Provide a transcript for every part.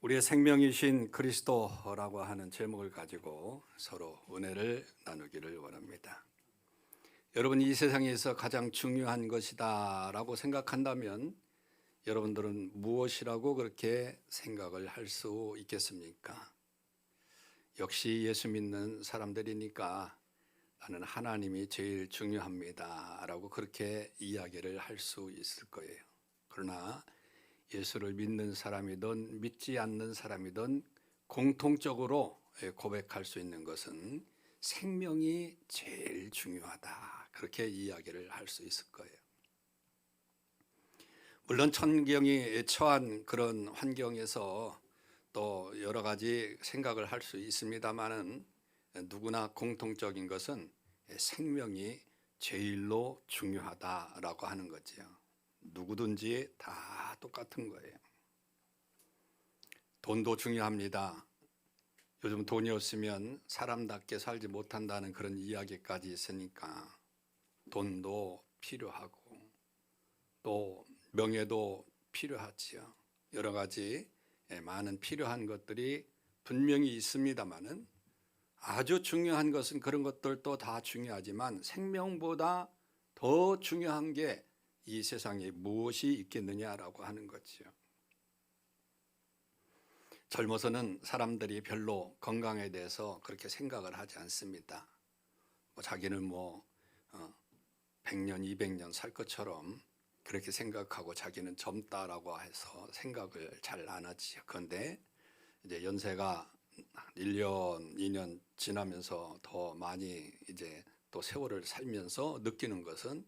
우리의 생명이신 그리스도라고 하는 제목을 가지고 서로 은혜를 나누기를 원합니다. 여러분, 이 세상에서 가장 중요한 것이다 라고 생각한다면 여러분들은 무엇이라고 그렇게 생각을 할 수 있겠습니까? 역시 예수 믿는 사람들이니까 나는 하나님이 제일 중요합니다 라고 그렇게 이야기를 할 수 있을 거예요. 그러나 예수를 믿는 사람이든 믿지 않는 사람이든 공통적으로 고백할 수 있는 것은 생명이 제일 중요하다, 그렇게 이야기를 할 수 있을 거예요. 물론 천경이 처한 그런 환경에서 또 여러 가지 생각을 할 수 있습니다만은 누구나 공통적인 것은 생명이 제일로 중요하다라고 하는 거죠. 누구든지 다 똑같은 거예요. 돈도 중요합니다. 요즘 돈이 없으면 사람답게 살지 못한다는 그런 이야기까지 있으니까 돈도 필요하고 또 명예도 필요하지요. 여러 가지 많은 필요한 것들이 분명히 있습니다만은 아주 중요한 것은 그런 것들도 다 중요하지만 생명보다 더 중요한 게 이 세상에 무엇이 있겠느냐라고 하는 거죠. 젊어서는 사람들이 별로 건강에 대해서 그렇게 생각을 하지 않습니다. 자기는 100년, 200년 살 것처럼 그렇게 생각하고 자기는 젊다라고 해서 생각을 잘 안 하지요. 그런데 이제 연세가 1년, 2년 지나면서 더 많이 이제 또 세월을 살면서 느끼는 것은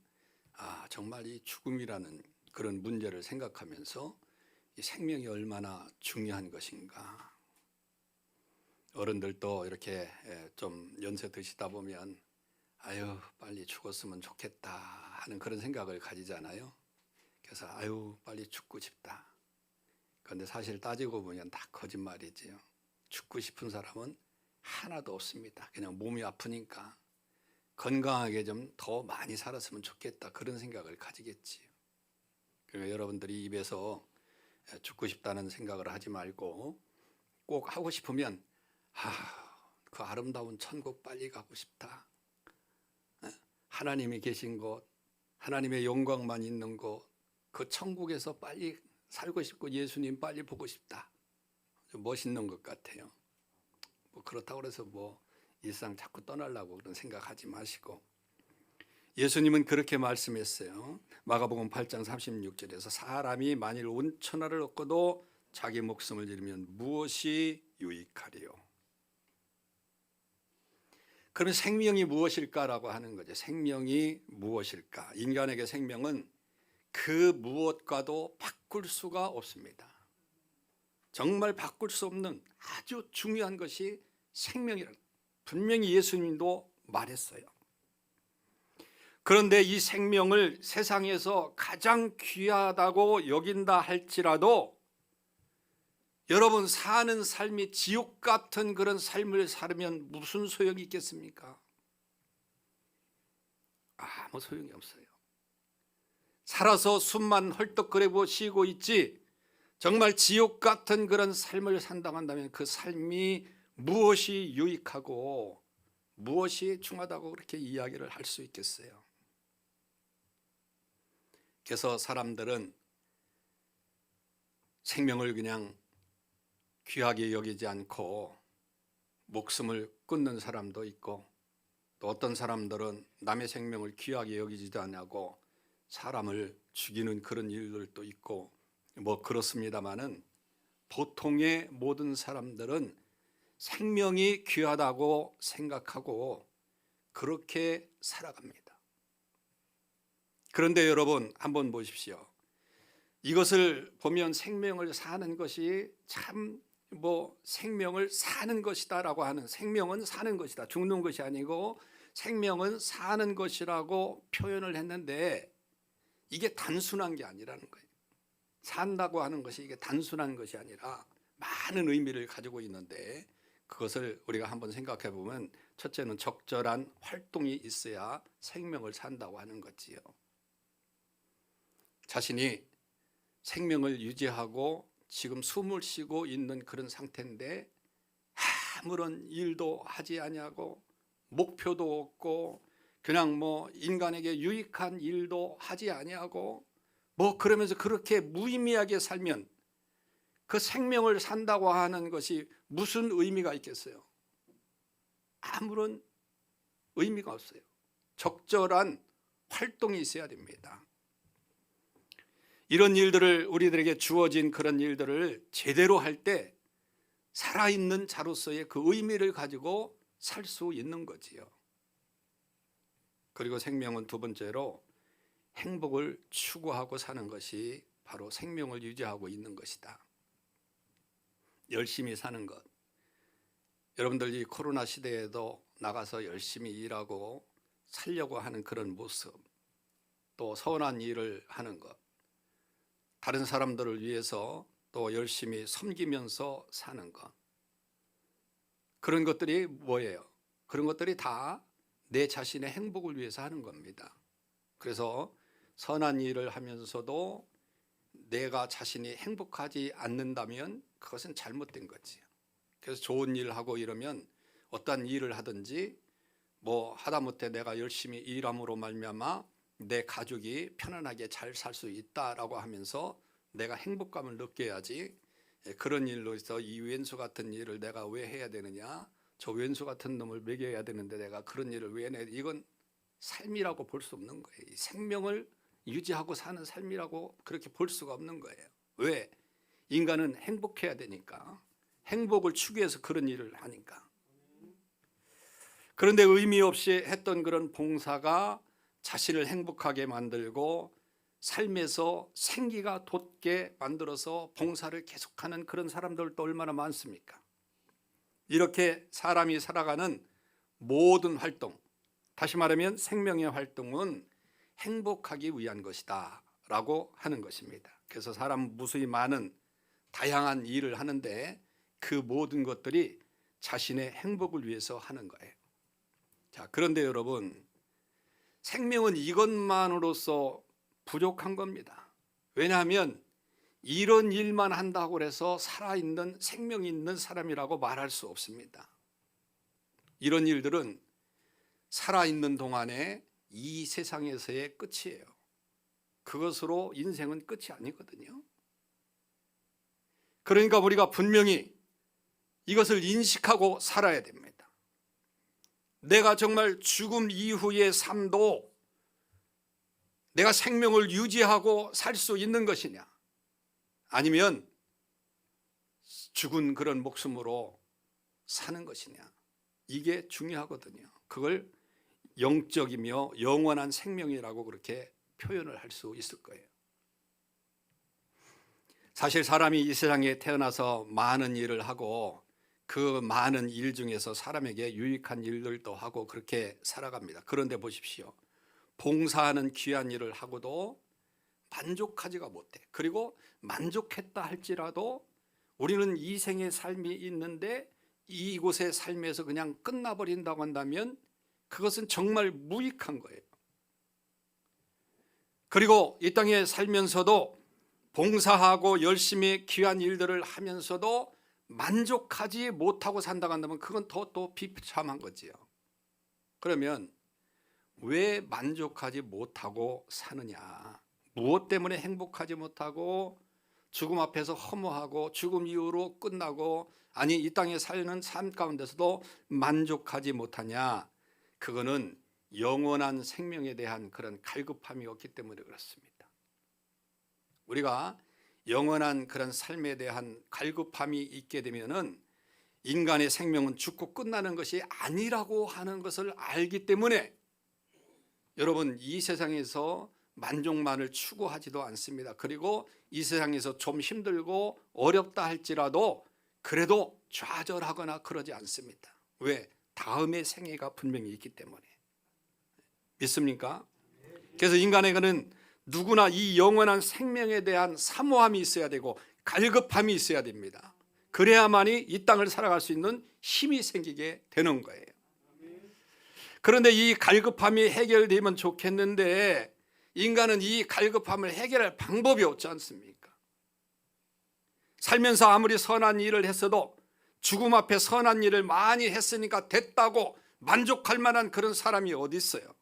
정말 이 죽음이라는 그런 문제를 생각하면서 이 생명이 얼마나 중요한 것인가. 어른들도 이렇게 좀 연세 드시다 보면 아유, 빨리 죽었으면 좋겠다 하는 그런 생각을 가지잖아요. 그래서 아유, 빨리 죽고 싶다. 그런데 사실 따지고 보면 다 거짓말이지요. 죽고 싶은 사람은 하나도 없습니다. 그냥 몸이 아프니까 건강하게 좀 더 많이 살았으면 좋겠다, 그런 생각을 가지겠지요. 그러니까 여러분들이 입에서 죽고 싶다는 생각을 하지 말고 꼭 하고 싶으면 그 아름다운 천국 빨리 가고 싶다. 하나님이 계신 곳, 하나님의 영광만 있는 곳, 그 천국에서 빨리 살고 싶고 예수님 빨리 보고 싶다. 좀 멋있는 것 같아요. 그렇다고 해서 일상 자꾸 떠나려고 그런 생각하지 마시고, 예수님은 그렇게 말씀했어요. 마가복음 8장 36절에서 사람이 만일 온 천하를 얻고도 자기 목숨을 잃으면 무엇이 유익하리요? 그러면 생명이 무엇일까라고 하는 거죠. 생명이 무엇일까? 인간에게 생명은 그 무엇과도 바꿀 수가 없습니다. 정말 바꿀 수 없는 아주 중요한 것이 생명이라는, 분명히 예수님도 말했어요. 그런데 이 생명을 세상에서 가장 귀하다고 여긴다 할지라도 여러분, 사는 삶이 지옥 같은 그런 삶을 살면 무슨 소용이 있겠습니까? 아무 소용이 없어요. 살아서 숨만 헐떡거리고 쉬고 있지, 정말 지옥 같은 그런 삶을 산다고 한다면 그 삶이 무엇이 유익하고 무엇이 중하다고 그렇게 이야기를 할 수 있겠어요? 그래서 사람들은 생명을 그냥 귀하게 여기지 않고 목숨을 끊는 사람도 있고, 또 어떤 사람들은 남의 생명을 귀하게 여기지도 않고 사람을 죽이는 그런 일들도 있고 그렇습니다만은 보통의 모든 사람들은 생명이 귀하다고 생각하고 그렇게 살아갑니다. 그런데 여러분, 한번 보십시오. 이것을 보면 생명을 사는 것이 참 생명을 사는 것이다라고 하는, 생명은 사는 것이다, 죽는 것이 아니고 생명은 사는 것이라고 표현을 했는데 이게 단순한 게 아니라는 거예요. 산다고 하는 것이 이게 단순한 것이 아니라 많은 의미를 가지고 있는데, 그것을 우리가 한번 생각해 보면 첫째는 적절한 활동이 있어야 생명을 산다고 하는 거지요. 자신이 생명을 유지하고 지금 숨을 쉬고 있는 그런 상태인데 아무런 일도 하지 아니하고 목표도 없고 그냥 뭐 인간에게 유익한 일도 하지 아니하고 뭐 그러면서 그렇게 무의미하게 살면 그 생명을 산다고 하는 것이 무슨 의미가 있겠어요? 아무런 의미가 없어요. 적절한 활동이 있어야 됩니다. 이런 일들을 우리들에게 주어진 그런 일들을 제대로 할 때 살아있는 자로서의 그 의미를 가지고 살 수 있는 거지요. 그리고 생명은 두 번째로 행복을 추구하고 사는 것이 바로 생명을 유지하고 있는 것이다. 열심히 사는 것. 여러분들 이 코로나 시대에도 나가서 열심히 일하고 살려고 하는 그런 모습, 또 선한 일을 하는 것, 다른 사람들을 위해서 또 열심히 섬기면서 사는 것, 그런 것들이 뭐예요? 그런 것들이 다 내 자신의 행복을 위해서 하는 겁니다. 그래서 선한 일을 하면서도 내가 자신이 행복하지 않는다면 그것은 잘못된 거지요. 그래서 좋은 일을 하고 이러면 어떠한 일을 하든지 뭐 하다못해 내가 열심히 일함으로 말미암아 내 가족이 편안하게 잘 살 수 있다라고 하면서 내가 행복감을 느껴야지, 그런 일로 해서 이 왼수 같은 일을 내가 왜 해야 되느냐, 저 왼수 같은 놈을 먹여야 되는데 내가 그런 일을 왜 내, 이건 삶이라고 볼 수 없는 거예요. 이 생명을 유지하고 사는 삶이라고 그렇게 볼 수가 없는 거예요. 왜? 인간은 행복해야 되니까, 행복을 추구해서 그런 일을 하니까. 그런데 의미 없이 했던 그런 봉사가 자신을 행복하게 만들고 삶에서 생기가 돋게 만들어서 봉사를 계속하는 그런 사람들도 얼마나 많습니까? 이렇게 사람이 살아가는 모든 활동, 다시 말하면 생명의 활동은 행복하기 위한 것이다 라고 하는 것입니다. 그래서 사람 무수히 많은 다양한 일을 하는데 그 모든 것들이 자신의 행복을 위해서 하는 거예요. 자, 그런데 여러분, 생명은 이것만으로서 부족한 겁니다. 왜냐하면 이런 일만 한다고 해서 살아있는 생명이 있는 사람이라고 말할 수 없습니다. 이런 일들은 살아있는 동안에 이 세상에서의 끝이에요. 그것으로 인생은 끝이 아니거든요. 그러니까 우리가 분명히 이것을 인식하고 살아야 됩니다. 내가 정말 죽음 이후의 삶도 내가 생명을 유지하고 살 수 있는 것이냐, 아니면 죽은 그런 목숨으로 사는 것이냐, 이게 중요하거든요. 그걸 영적이며 영원한 생명이라고 그렇게 표현을 할 수 있을 거예요. 사실 사람이 이 세상에 태어나서 많은 일을 하고 그 많은 일 중에서 사람에게 유익한 일들도 하고 그렇게 살아갑니다. 그런데 보십시오. 봉사하는 귀한 일을 하고도 만족하지가 못해. 그리고 만족했다 할지라도 우리는 이 생의 삶이 있는데 이곳의 삶에서 그냥 끝나버린다고 한다면 그것은 정말 무익한 거예요. 그리고 이 땅에 살면서도 봉사하고 열심히 귀한 일들을 하면서도 만족하지 못하고 산다고 한다면 그건 또 비참한 거지요. 그러면 왜 만족하지 못하고 사느냐? 무엇 때문에 행복하지 못하고 죽음 앞에서 허무하고 죽음 이후로 끝나고, 아니 이 땅에 사는 삶 가운데서도 만족하지 못하냐? 그거는 영원한 생명에 대한 그런 갈급함이 없기 때문에 그렇습니다. 우리가 영원한 그런 삶에 대한 갈급함이 있게 되면은 인간의 생명은 죽고 끝나는 것이 아니라고 하는 것을 알기 때문에 여러분, 이 세상에서 만족만을 추구하지도 않습니다. 그리고 이 세상에서 좀 힘들고 어렵다 할지라도 그래도 좌절하거나 그러지 않습니다. 왜? 다음의 생애가 분명히 있기 때문에. 믿습니까? 그래서 인간에게는 누구나 이 영원한 생명에 대한 사모함이 있어야 되고 갈급함이 있어야 됩니다. 그래야만이 이 땅을 살아갈 수 있는 힘이 생기게 되는 거예요. 그런데 이 갈급함이 해결되면 좋겠는데 인간은 이 갈급함을 해결할 방법이 없지 않습니까? 살면서 아무리 선한 일을 했어도 죽음 앞에 선한 일을 많이 했으니까 됐다고 만족할 만한 그런 사람이 어디 있어요?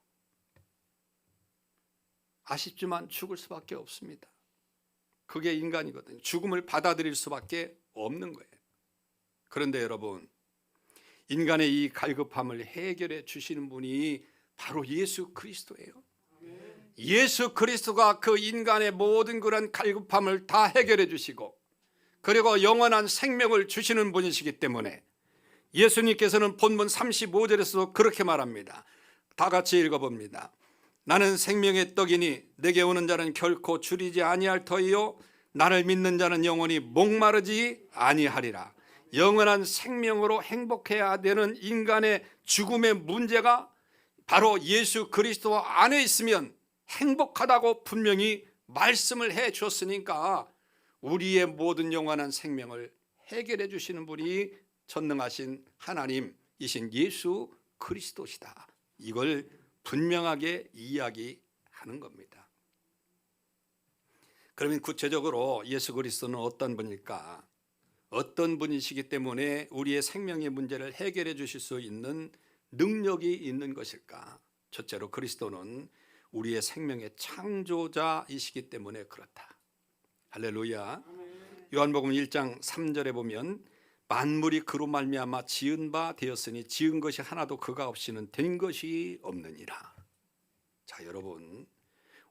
아쉽지만 죽을 수밖에 없습니다. 그게 인간이거든요. 죽음을 받아들일 수밖에 없는 거예요. 그런데 여러분, 인간의 이 갈급함을 해결해 주시는 분이 바로 예수 그리스도예요. 예수 그리스도가 그 인간의 모든 그런 갈급함을 다 해결해 주시고, 그리고 영원한 생명을 주시는 분이시기 때문에 예수님께서는 본문 35절에서도 그렇게 말합니다. 다 같이 읽어봅니다. 나는 생명의 떡이니 내게 오는 자는 결코 줄이지 아니할 터이요 나를 믿는 자는 영원히 목마르지 아니하리라. 영원한 생명으로 행복해야 되는 인간의 죽음의 문제가 바로 예수 그리스도 안에 있으면 행복하다고 분명히 말씀을 해 주었으니까 우리의 모든 영원한 생명을 해결해 주시는 분이 전능하신 하나님이신 예수 그리스도시다. 이걸 분명하게 이야기하는 겁니다. 그러면 구체적으로 예수 그리스도는 어떤 분일까? 어떤 분이시기 때문에 우리의 생명의 문제를 해결해 주실 수 있는 능력이 있는 것일까? 첫째로 그리스도는 우리의 생명의 창조자이시기 때문에 그렇다. 할렐루야. 요한복음 1장 3절에 보면 만물이 그로 말미암아 지은 바 되었으니 지은 것이 하나도 그가 없이는 된 것이 없느니라. 자, 여러분,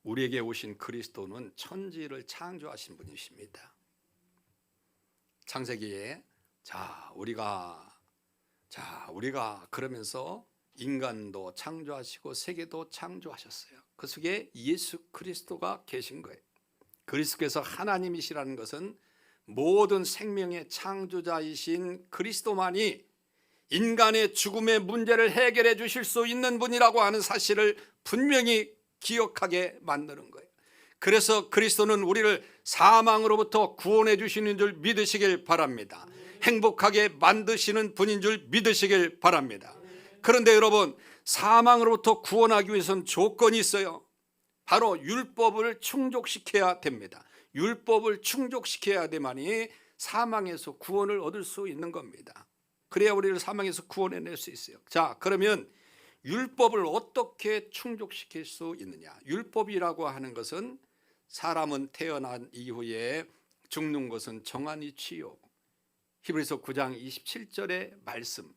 우리에게 오신 그리스도는 천지를 창조하신 분이십니다. 창세기에 우리가 그러면서 인간도 창조하시고 세계도 창조하셨어요. 그 속에 예수 그리스도가 계신 거예요. 그리스도께서 하나님이시라는 것은 모든 생명의 창조자이신 그리스도만이 인간의 죽음의 문제를 해결해 주실 수 있는 분이라고 하는 사실을 분명히 기억하게 만드는 거예요. 그래서 그리스도는 우리를 사망으로부터 구원해 주시는 줄 믿으시길 바랍니다. 행복하게 만드시는 분인 줄 믿으시길 바랍니다. 그런데 여러분, 사망으로부터 구원하기 위해서는 조건이 있어요. 바로 율법을 충족시켜야 됩니다. 율법을 충족시켜야 되만이 사망에서 구원을 얻을 수 있는 겁니다. 그래야 우리를 사망에서 구원해낼 수 있어요. 자, 그러면 율법을 어떻게 충족시킬 수 있느냐? 율법이라고 하는 것은 사람은 태어난 이후에 죽는 것은 정한 이치요. 히브리서 9장 27절의 말씀.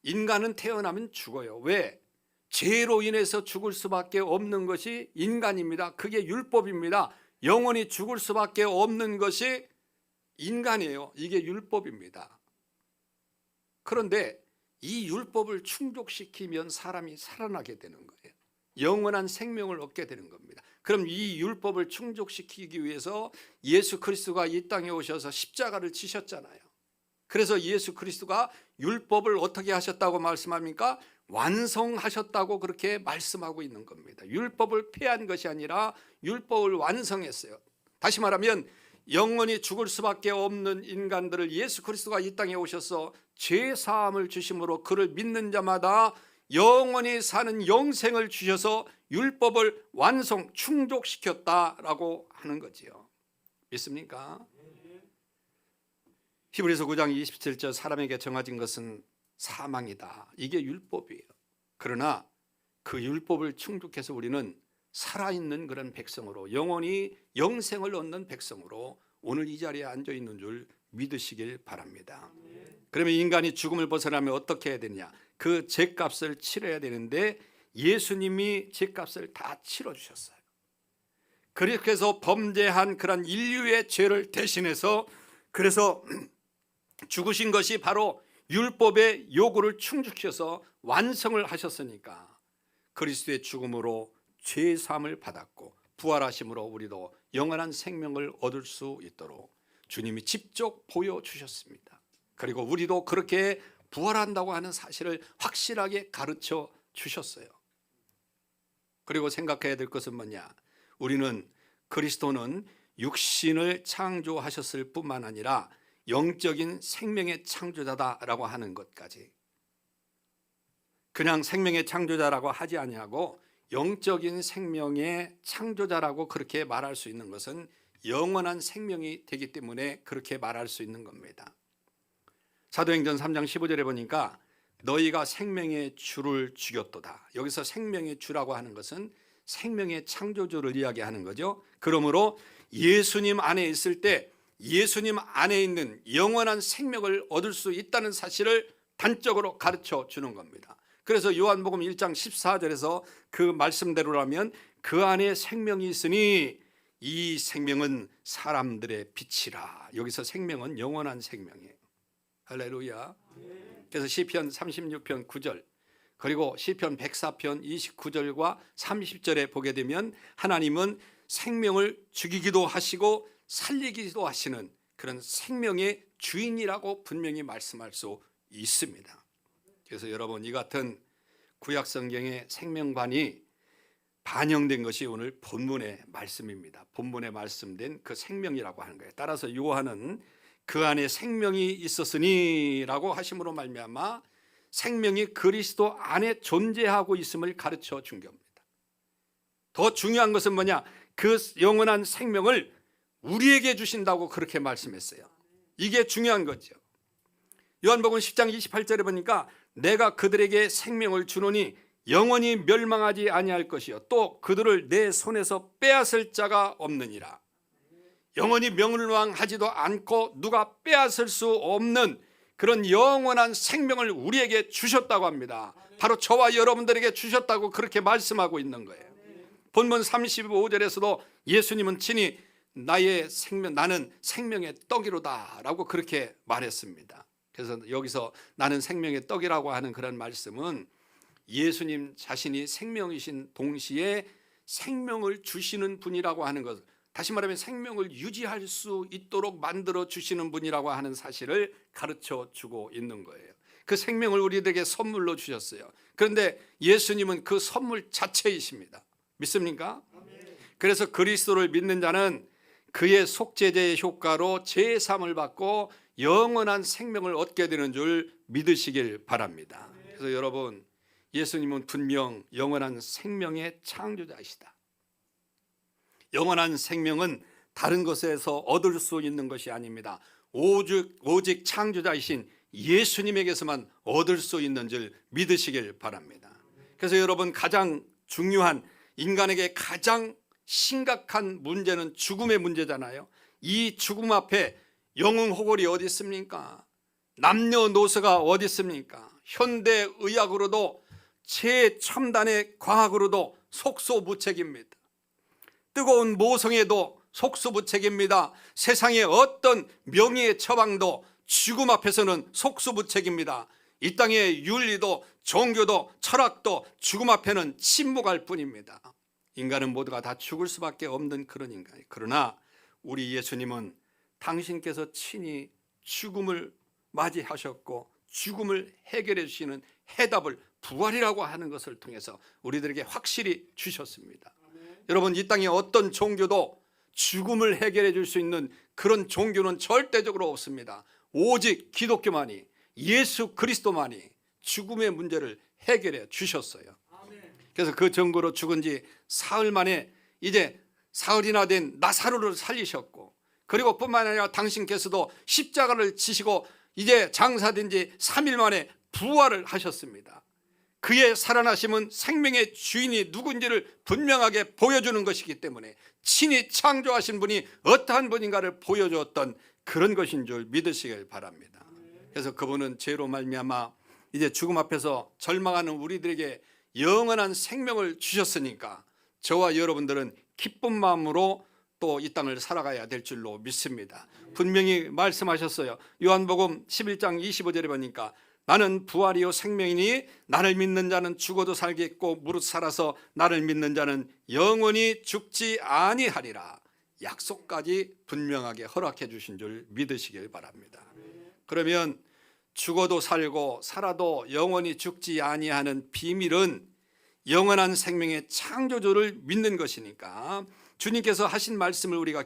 인간은 태어나면 죽어요. 왜? 죄로 인해서 죽을 수밖에 없는 것이 인간입니다. 그게 율법입니다. 영원히 죽을 수밖에 없는 것이 인간이에요. 이게 율법입니다. 그런데 이 율법을 충족시키면 사람이 살아나게 되는 거예요. 영원한 생명을 얻게 되는 겁니다. 그럼 이 율법을 충족시키기 위해서 예수 그리스도가 이 땅에 오셔서 십자가를 지셨잖아요. 그래서 예수 그리스도가 율법을 어떻게 하셨다고 말씀합니까? 완성하셨다고 그렇게 말씀하고 있는 겁니다. 율법을 폐한 것이 아니라 율법을 완성했어요. 다시 말하면 영원히 죽을 수밖에 없는 인간들을 예수 그리스도가 이 땅에 오셔서 죄 사함을 주심으로 그를 믿는 자마다 영원히 사는 영생을 주셔서 율법을 완성 충족시켰다라고 하는 거지요. 믿습니까? 히브리서 9장 27절 사람에게 정해진 것은 사망이다. 이게 율법이에요. 그러나 그 율법을 충족해서 우리는 살아있는 그런 백성으로 영원히 영생을 얻는 백성으로 오늘 이 자리에 앉아있는 줄 믿으시길 바랍니다. 그러면 인간이 죽음을 벗어나면 어떻게 해야 되냐? 그 죄값을 치러야 되는데 예수님이 죄값을 다 치러주셨어요. 그렇게 해서 범죄한 그런 인류의 죄를 대신해서 그래서 죽으신 것이 바로 율법의 요구를 충족해서 완성을 하셨으니까 그리스도의 죽음으로 죄 사함을 받았고 부활하심으로 우리도 영원한 생명을 얻을 수 있도록 주님이 직접 보여주셨습니다. 그리고 우리도 그렇게 부활한다고 하는 사실을 확실하게 가르쳐 주셨어요. 그리고 생각해야 될 것은 뭐냐? 우리는 그리스도는 육신을 창조하셨을 뿐만 아니라 영적인 생명의 창조자다라고 하는 것까지, 그냥 생명의 창조자라고 하지 아니하고 영적인 생명의 창조자라고 그렇게 말할 수 있는 것은 영원한 생명이 되기 때문에 그렇게 말할 수 있는 겁니다. 사도행전 3장 15절에 보니까 너희가 생명의 주를 죽였도다. 여기서 생명의 주라고 하는 것은 생명의 창조주를 이야기하는 거죠. 그러므로 예수님 안에 있을 때 예수님 안에 있는 영원한 생명을 얻을 수 있다는 사실을 단적으로 가르쳐 주는 겁니다. 그래서 요한복음 1장 14절에서 그 말씀대로라면 그 안에 생명이 있으니 이 생명은 사람들의 빛이라. 여기서 생명은 영원한 생명이에요. 할렐루야. 그래서 시편 36편 9절 그리고 시편 104편 29절과 30절에 보게 되면 하나님은 생명을 죽이기도 하시고 살리기도 하시는 그런 생명의 주인이라고 분명히 말씀할 수 있습니다. 그래서 여러분, 이 같은 구약 성경의 생명관이 반영된 것이 오늘 본문의 말씀입니다. 본문에 말씀된 그 생명이라고 하는 거예요. 따라서 요한은 그 안에 생명이 있었으니 라고 하심으로 말미암아 생명이 그리스도 안에 존재하고 있음을 가르쳐 준 겁니다. 더 중요한 것은 뭐냐? 그 영원한 생명을 우리에게 주신다고 그렇게 말씀했어요. 이게 중요한 거죠. 요한복음 10장 28절에 보니까 내가 그들에게 생명을 주노니 영원히 멸망하지 아니할 것이요 또 그들을 내 손에서 빼앗을 자가 없느니라. 영원히 멸망하지도 않고 누가 빼앗을 수 없는 그런 영원한 생명을 우리에게 주셨다고 합니다. 바로 저와 여러분들에게 주셨다고 그렇게 말씀하고 있는 거예요. 본문 35절에서도 예수님은 친히 나의 생명, 나는 생명의 떡이로다 라고 그렇게 말했습니다. 그래서 여기서 나는 생명의 떡이라고 하는 그런 말씀은 예수님 자신이 생명이신 동시에 생명을 주시는 분이라고 하는 것, 다시 말하면 생명을 유지할 수 있도록 만들어 주시는 분이라고 하는 사실을 가르쳐 주고 있는 거예요. 그 생명을 우리들에게 선물로 주셨어요. 그런데 예수님은 그 선물 자체이십니다. 믿습니까? 그래서 그리스도를 믿는 자는 그의 속죄제의 효과로 제3을 받고 영원한 생명을 얻게 되는 줄 믿으시길 바랍니다. 그래서 여러분, 예수님은 분명 영원한 생명의 창조자이시다. 영원한 생명은 다른 것에서 얻을 수 있는 것이 아닙니다. 오직 창조자이신 예수님에게서만 얻을 수 있는 줄 믿으시길 바랍니다. 그래서 여러분, 가장 중요한, 인간에게 가장 심각한 문제는 죽음의 문제잖아요. 이 죽음 앞에 영웅호걸이 어디 있습니까? 남녀노소가 어디 있습니까? 현대의학으로도 최첨단의 과학으로도 속수무책입니다. 뜨거운 모성애도 속수무책입니다. 세상의 어떤 명예의 처방도 죽음 앞에서는 속수무책입니다. 이 땅의 윤리도 종교도 철학도 죽음 앞에는 침묵할 뿐입니다. 인간은 모두가 다 죽을 수밖에 없는 그런 인간이에요. 그러나 우리 예수님은 당신께서 친히 죽음을 맞이하셨고 죽음을 해결해 주시는 해답을 부활이라고 하는 것을 통해서 우리들에게 확실히 주셨습니다. 여러분, 이 땅에 어떤 종교도 죽음을 해결해 줄 수 있는 그런 종교는 절대적으로 없습니다. 오직 기독교만이, 예수 그리스도만이 죽음의 문제를 해결해 주셨어요. 그래서 그 증거로 죽은 지 사흘 만에 이제 사흘이나 된 나사로를 살리셨고, 그리고 뿐만 아니라 당신께서도 십자가를 지시고 이제 장사된 지 3일 만에 부활을 하셨습니다. 그의 살아나심은 생명의 주인이 누군지를 분명하게 보여주는 것이기 때문에 친히 창조하신 분이 어떠한 분인가를 보여주었던 그런 것인 줄 믿으시길 바랍니다. 그래서 그분은 죄로 말미암아 이제 죽음 앞에서 절망하는 우리들에게 영원한 생명을 주셨으니까 저와 여러분들은 기쁜 마음으로 또 이 땅을 살아가야 될 줄로 믿습니다. 분명히 말씀하셨어요. 요한복음 11장 25절에 보니까 나는 부활이요 생명이니 나를 믿는 자는 죽어도 살겠고 무릇 살아서 나를 믿는 자는 영원히 죽지 아니하리라. 약속까지 분명하게 허락해 주신 줄 믿으시길 바랍니다. 그러면 죽어도 살고 살아도 영원히 죽지 아니하는 비밀은 영원한 생명의 창조주를 믿는 것이니까 주님께서 하신 말씀을 우리가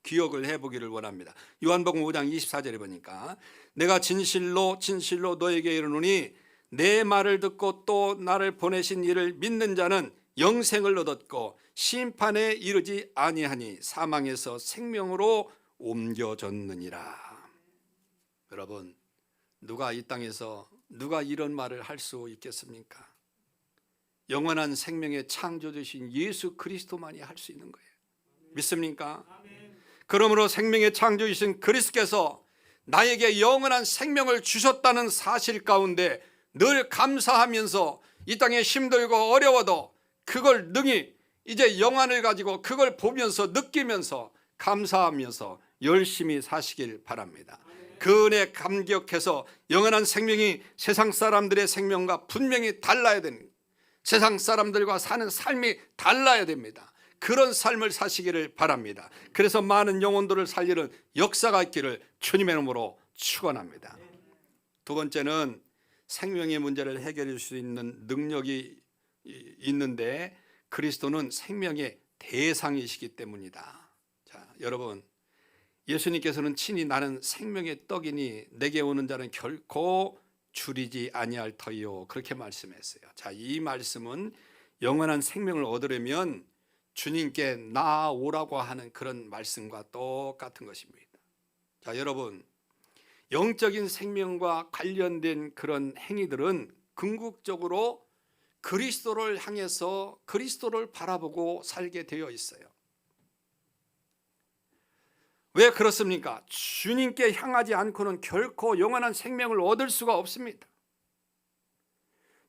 기억을 해보기를 원합니다. 요한복음 5장 24절에 보니까 내가 진실로 진실로 너에게 이르노니 내 말을 듣고 또 나를 보내신 이를 믿는 자는 영생을 얻었고 심판에 이르지 아니하니 사망에서 생명으로 옮겨졌느니라. 여러분, 누가 이 땅에서 누가 이런 말을 할 수 있겠습니까? 영원한 생명의 창조주신 예수 그리스도만이 할 수 있는 거예요. 믿습니까? 그러므로 생명의 창조주신 그리스도께서 나에게 영원한 생명을 주셨다는 사실 가운데 늘 감사하면서 이 땅에 힘들고 어려워도 그걸 능히 이제 영안을 가지고 그걸 보면서 느끼면서 감사하면서 열심히 사시길 바랍니다. 그 은혜 감격해서 영원한 생명이 세상 사람들의 생명과 분명히 달라야 됩니다. 세상 사람들과 사는 삶이 달라야 됩니다. 그런 삶을 사시기를 바랍니다. 그래서 많은 영혼들을 살리는 역사가 있기를 주님의 이름으로 축원합니다. 두 번째는 생명의 문제를 해결해 줄 수 있는 능력이 있는데 그리스도는 생명의 대상이시기 때문이다. 자, 여러분, 예수님께서는 친히 나는 생명의 떡이니 내게 오는 자는 결코 줄이지 아니할 터이요, 그렇게 말씀했어요. 자, 이 말씀은 영원한 생명을 얻으려면 주님께 나오라고 하는 그런 말씀과 똑같은 것입니다. 자, 여러분, 영적인 생명과 관련된 그런 행위들은 궁극적으로 그리스도를 향해서 그리스도를 바라보고 살게 되어 있어요. 왜 그렇습니까? 주님께 향하지 않고는 결코 영원한 생명을 얻을 수가 없습니다.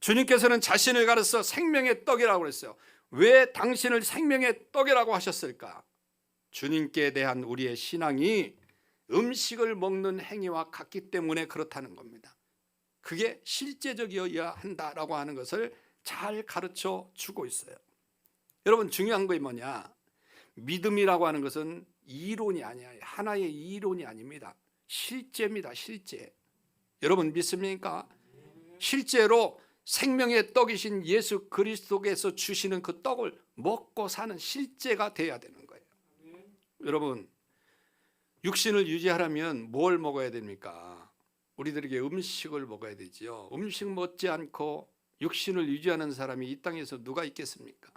주님께서는 자신을 가려서 생명의 떡이라고 그랬어요. 왜 당신을 생명의 떡이라고 하셨을까? 주님께 대한 우리의 신앙이 음식을 먹는 행위와 같기 때문에 그렇다는 겁니다. 그게 실제적이어야 한다라고 하는 것을 잘 가르쳐 주고 있어요. 여러분, 중요한 거 뭐냐? 믿음이라고 하는 것은 이론이 아니야. 하나의 이론이 아닙니다. 실제입니다. 실제. 여러분 믿습니까? 실제로 생명의 떡이신 예수 그리스도께서 주시는 그 떡을 먹고 사는 실제가 돼야 되는 거예요. 여러분, 육신을 유지하려면 뭘 먹어야 됩니까? 우리들에게 음식을 먹어야 되지요. 음식 먹지 않고 육신을 유지하는 사람이 이 땅에서 누가 있겠습니까?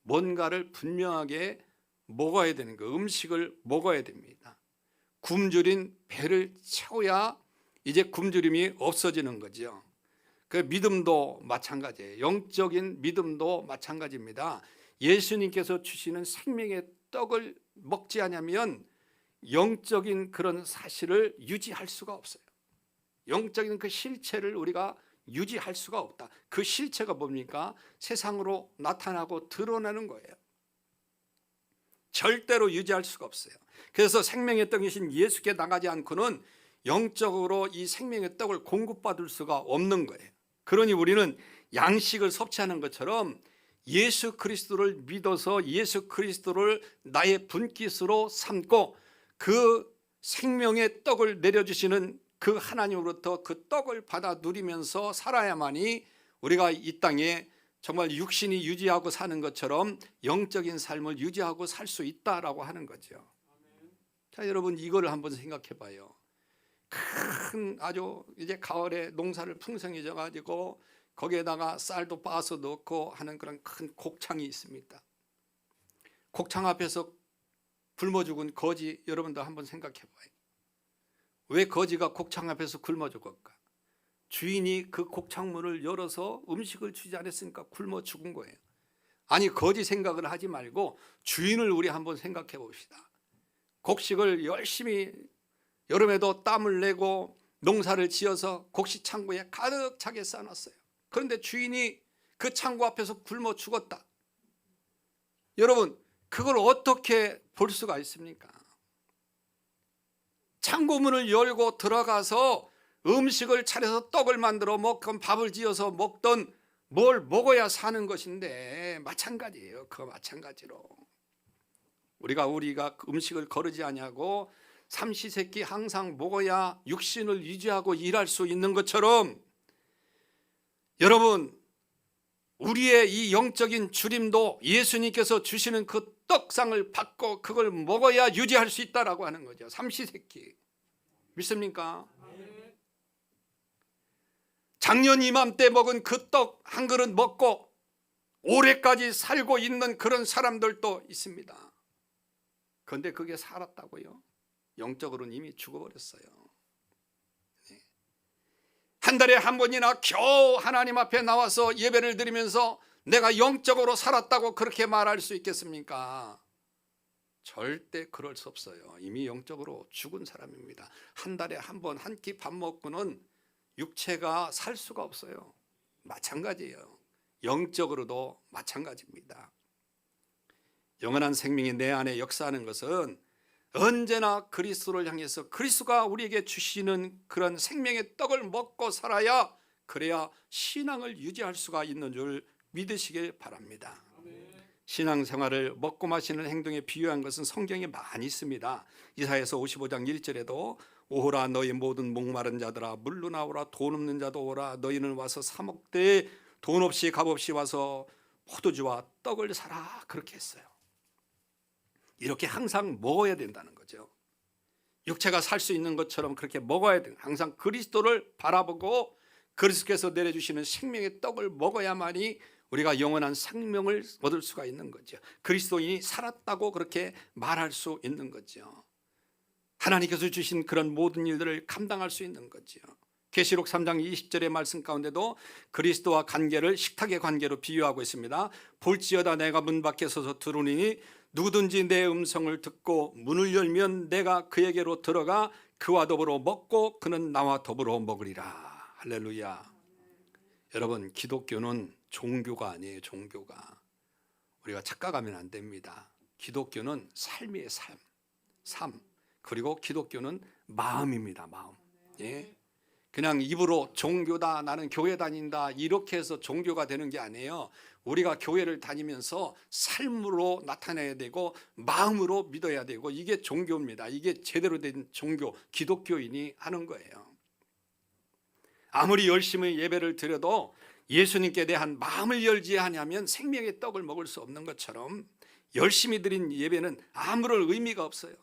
뭔가를 분명하게 먹어야 되는 거, 음식을 먹어야 됩니다. 굶주린 배를 채워야 이제 굶주림이 없어지는 거죠. 그 믿음도 마찬가지예요. 영적인 믿음도 마찬가지입니다. 예수님께서 주시는 생명의 떡을 먹지 않으면 영적인 그런 사실을 유지할 수가 없어요. 영적인 그 실체를 우리가 유지할 수가 없다. 그 실체가 뭡니까? 세상으로 나타나고 드러나는 거예요. 절대로 유지할 수가 없어요. 그래서 생명의 떡이신 예수께 나가지 않고는 영적으로 이 생명의 떡을 공급받을 수가 없는 거예요. 그러니 우리는 양식을 섭취하는 것처럼 예수 그리스도를 믿어서 예수 그리스도를 나의 분깃으로 삼고 그 생명의 떡을 내려주시는 그 하나님으로부터 그 떡을 받아 누리면서 살아야만이 우리가 이 땅에 정말 육신이 유지하고 사는 것처럼 영적인 삶을 유지하고 살 수 있다라고 하는 거죠. 자, 여러분, 이거를 한번 생각해 봐요. 큰 아주 이제 가을에 농사를 풍성해져 가지고 거기에다가 쌀도 빻아서 넣고 하는 그런 큰 곡창이 있습니다. 곡창 앞에서 굶어 죽은 거지, 여러분도 한번 생각해 봐요. 왜 거지가 곡창 앞에서 굶어 죽을까? 주인이 그 곡창문을 열어서 음식을 주지 않았으니까 굶어 죽은 거예요. 아니, 거지 생각을 하지 말고 주인을 우리 한번 생각해 봅시다. 곡식을 열심히 여름에도 땀을 내고 농사를 지어서 곡식 창고에 가득 차게 쌓아놨어요. 그런데 주인이 그 창고 앞에서 굶어 죽었다. 여러분, 그걸 어떻게 볼 수가 있습니까? 창고문을 열고 들어가서 음식을 차려서 떡을 만들어 먹건 밥을 지어서 먹던 뭘 먹어야 사는 것인데 마찬가지예요. 그거 마찬가지로 우리가 음식을 거르지 아니하고 삼시세끼 항상 먹어야 육신을 유지하고 일할 수 있는 것처럼 여러분, 우리의 이 영적인 주림도 예수님께서 주시는 그 떡상을 받고 그걸 먹어야 유지할 수 있다라고 하는 거죠. 삼시세끼. 믿습니까? 작년 이맘때 먹은 그 떡 한 그릇 먹고 오래까지 살고 있는 그런 사람들도 있습니다. 그런데 그게 살았다고요? 영적으로는 이미 죽어버렸어요. 한 달에 한 번이나 겨우 하나님 앞에 나와서 예배를 드리면서 내가 영적으로 살았다고 그렇게 말할 수 있겠습니까? 절대 그럴 수 없어요. 이미 영적으로 죽은 사람입니다. 한 달에 한 번 한 끼 밥 먹고는 육체가 살 수가 없어요. 마찬가지예요. 영적으로도 마찬가지입니다. 영원한 생명이 내 안에 역사하는 것은 언제나 그리스도를 향해서 그리스도가 우리에게 주시는 그런 생명의 떡을 먹고 살아야, 그래야 신앙을 유지할 수가 있는 줄 믿으시길 바랍니다. 신앙생활을 먹고 마시는 행동에 비유한 것은 성경에 많이 있습니다. 이사야서 55장 1절에도 오호라 너희 모든 목마른 자들아 물로 나오라, 돈 없는 자도 오라, 너희는 와서 사 먹되 돈 없이 값 없이 와서 포도주와 떡을 사라, 그렇게 했어요. 이렇게 항상 먹어야 된다는 거죠. 육체가 살 수 있는 것처럼 그렇게 먹어야 돼요. 항상 그리스도를 바라보고 그리스도께서 내려주시는 생명의 떡을 먹어야만이 우리가 영원한 생명을 얻을 수가 있는 거죠. 그리스도인이 살았다고 그렇게 말할 수 있는 거죠. 하나님께서 주신 그런 모든 일들을 감당할 수 있는 거죠. 계시록 3장 20절의 말씀 가운데도 그리스도와 관계를 식탁의 관계로 비유하고 있습니다. 볼지어다 내가 문 밖에 서서 들으니 누구든지 내 음성을 듣고 문을 열면 내가 그에게로 들어가 그와 더불어 먹고 그는 나와 더불어 먹으리라. 할렐루야. 여러분, 기독교는 종교가 아니에요. 종교가. 우리가 착각하면 안 됩니다. 기독교는 삶이에요. 삶. 그리고 기독교는 마음입니다. 마음. 예. 그냥 입으로 종교다, 나는 교회 다닌다, 이렇게 해서 종교가 되는 게 아니에요. 우리가 교회를 다니면서 삶으로 나타내야 되고 마음으로 믿어야 되고, 이게 종교입니다. 이게 제대로 된 종교, 기독교인이 하는 거예요. 아무리 열심히 예배를 드려도 예수님께 대한 마음을 열지 않으면 생명의 떡을 먹을 수 없는 것처럼 열심히 드린 예배는 아무런 의미가 없어요.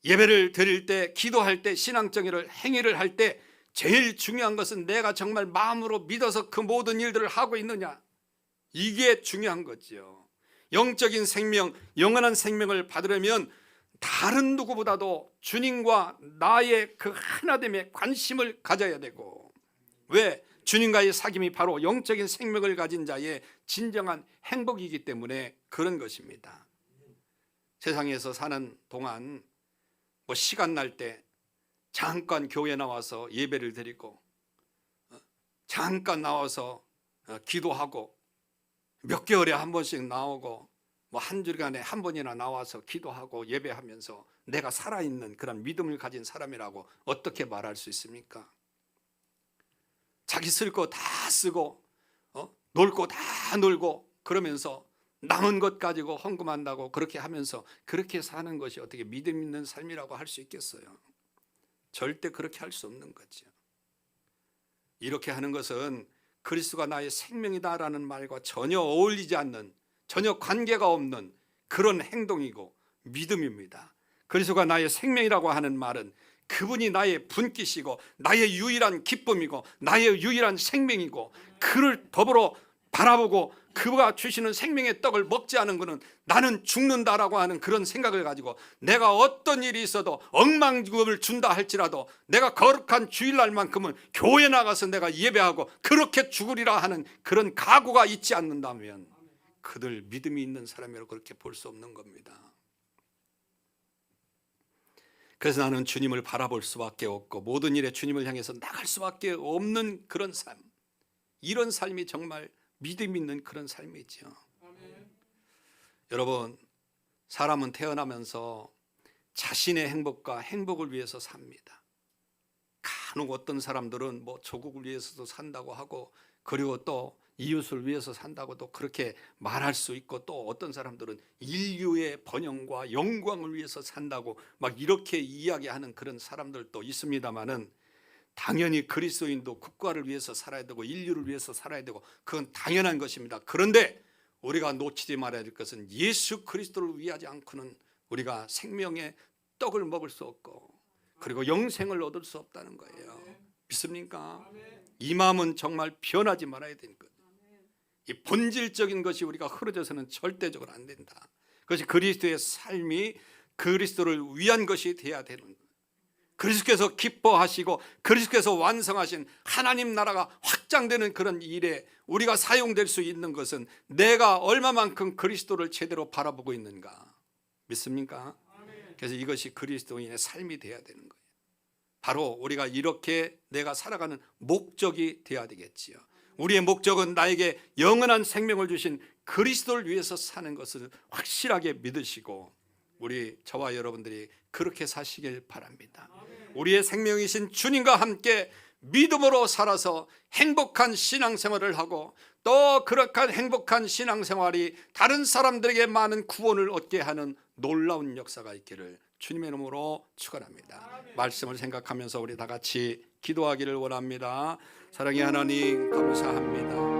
예배를 드릴 때, 기도할 때, 신앙적인 행위를 할 때 제일 중요한 것은 내가 정말 마음으로 믿어서 그 모든 일들을 하고 있느냐, 이게 중요한 거죠. 영적인 생명, 영원한 생명을 받으려면 다른 누구보다도 주님과 나의 그 하나됨에 관심을 가져야 되고, 왜? 주님과의 사귐이 바로 영적인 생명을 가진 자의 진정한 행복이기 때문에 그런 것입니다. 세상에서 사는 동안 시간 날 때 잠깐 교회 나와서 예배를 드리고, 잠깐 나와서 기도하고, 몇 개월에 한 번씩 나오고, 한 주간에 한 번이나 나와서 기도하고 예배하면서 내가 살아있는 그런 믿음을 가진 사람이라고 어떻게 말할 수 있습니까? 자기 쓸 거 다 쓰고 놀 거 다 놀고 그러면서 남은 것 가지고 헌금한다고 그렇게 하면서 그렇게 사는 것이 어떻게 믿음 있는 삶이라고 할 수 있겠어요? 절대 그렇게 할 수 없는 거죠. 이렇게 하는 것은 그리스도가 나의 생명이다라는 말과 전혀 어울리지 않는, 전혀 관계가 없는 그런 행동이고 믿음입니다. 그리스도가 나의 생명이라고 하는 말은 그분이 나의 분깃이고 나의 유일한 기쁨이고 나의 유일한 생명이고, 그를 더불어 바라보고 그가 주시는 생명의 떡을 먹지 않은 것은 나는 죽는다라고 하는 그런 생각을 가지고, 내가 어떤 일이 있어도 억만금을 준다 할지라도 내가 거룩한 주일날만큼은 교회 나가서 내가 예배하고 그렇게 죽으리라 하는 그런 각오가 있지 않는다면 그들 믿음이 있는 사람이라고 그렇게 볼 수 없는 겁니다. 그래서 나는 주님을 바라볼 수밖에 없고 모든 일에 주님을 향해서 나갈 수밖에 없는 그런 삶, 이런 삶이 정말 믿음 있는 그런 삶이죠. 여러분, 사람은 태어나면서 자신의 행복과 행복을 위해서 삽니다. 간혹 어떤 사람들은 조국을 위해서도 산다고 하고, 그리고 또 이웃을 위해서 산다고도 그렇게 말할 수 있고, 또 어떤 사람들은 인류의 번영과 영광을 위해서 산다고 막 이렇게 이야기하는 그런 사람들도 있습니다만은, 당연히 그리스도인도 국가를 위해서 살아야 되고 인류를 위해서 살아야 되고 그건 당연한 것입니다. 그런데 우리가 놓치지 말아야 될 것은 예수 그리스도를 위하지 않고는 우리가 생명의 떡을 먹을 수 없고 그리고 영생을 얻을 수 없다는 거예요. 믿습니까? 이 마음은 정말 변하지 말아야 되는 거예요. 이 본질적인 것이 우리가 흐려져서는 절대적으로 안 된다. 그것이 그리스도의 삶이 그리스도를 위한 것이 돼야 되는 거예요. 그리스도께서 기뻐하시고 그리스도께서 완성하신 하나님 나라가 확장되는 그런 일에 우리가 사용될 수 있는 것은 내가 얼마만큼 그리스도를 제대로 바라보고 있는가 믿습니까? 그래서 이것이 그리스도인의 삶이 돼야 되는 거예요. 바로 우리가 이렇게 내가 살아가는 목적이 돼야 되겠지요. 우리의 목적은 나에게 영원한 생명을 주신 그리스도를 위해서 사는 것을 확실하게 믿으시고 우리 저와 여러분들이 그렇게 사시길 바랍니다. 우리의 생명이신 주님과 함께 믿음으로 살아서 행복한 신앙생활을 하고 또 그렇게 행복한 신앙생활이 다른 사람들에게 많은 구원을 얻게 하는 놀라운 역사가 있기를 주님의 이름으로 축원합니다. 말씀을 생각하면서 우리 다 같이 기도하기를 원합니다. 사랑의 하나님 감사합니다.